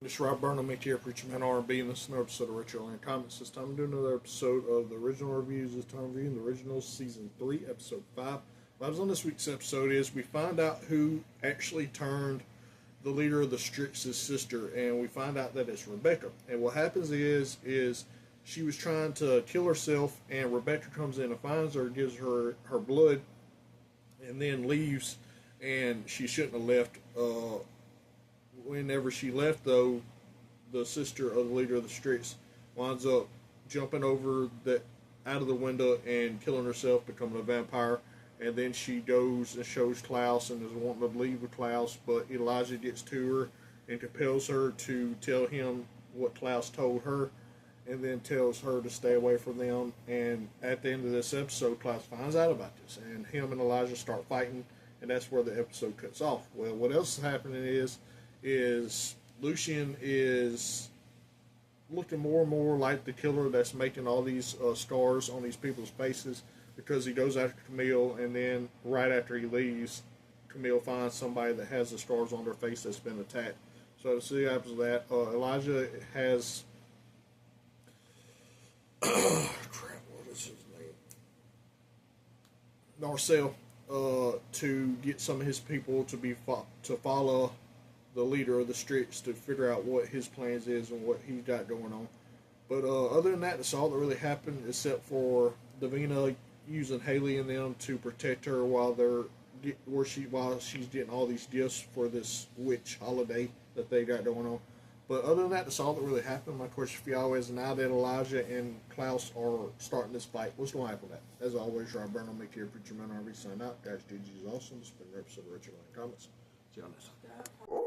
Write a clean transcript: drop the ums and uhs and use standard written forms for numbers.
It's Rob Burnham, here, Preacher Man R&B, and this is another episode of Retro Land Comments. This time I'm doing another episode of the original reviews. This time I'm reviewing the original Season 3, Episode 5. What happens on this week's episode is we find out who actually turned the leader of the Strix' sister, and we find out that it's Rebecca. And what happens is she was trying to kill herself, and Rebecca comes in and finds her, gives her her blood, and then leaves, and she shouldn't have left. Whenever she left, though, the sister of the leader of the Strix winds up jumping over out of the window and killing herself, becoming a vampire. And then she goes and shows Klaus and is wanting to leave with Klaus, but Elijah gets to her and compels her to tell him what Klaus told her, and then tells her to stay away from them. And at the end of this episode, Klaus finds out about this, and him and Elijah start fighting, and that's where the episode cuts off. Well, what else is happening is Lucien is looking more and more like the killer that's making all these scars on these people's faces, because he goes after Camille, and then right after he leaves, Camille finds somebody that has the scars on their face that's been attacked. So to see what happens to that, Elijah has what is his name? Narcel, to get some of his people to follow the leader of the Strix, to figure out what his plans is and what he's got going on. But other than that, that's all that really happened, except for Davina using Haley and them to protect her while she's getting all these gifts for this witch holiday that they got going on. But other than that, that's all that really happened. My question for y'all is, now that Elijah and Klaus are starting this fight, what's going to happen with that? As always, Rob Burnham, make here, Preacher Man RV, sign out. Guys, GG is awesome. This has been an episode of Richard Land Comments. See y'all next time.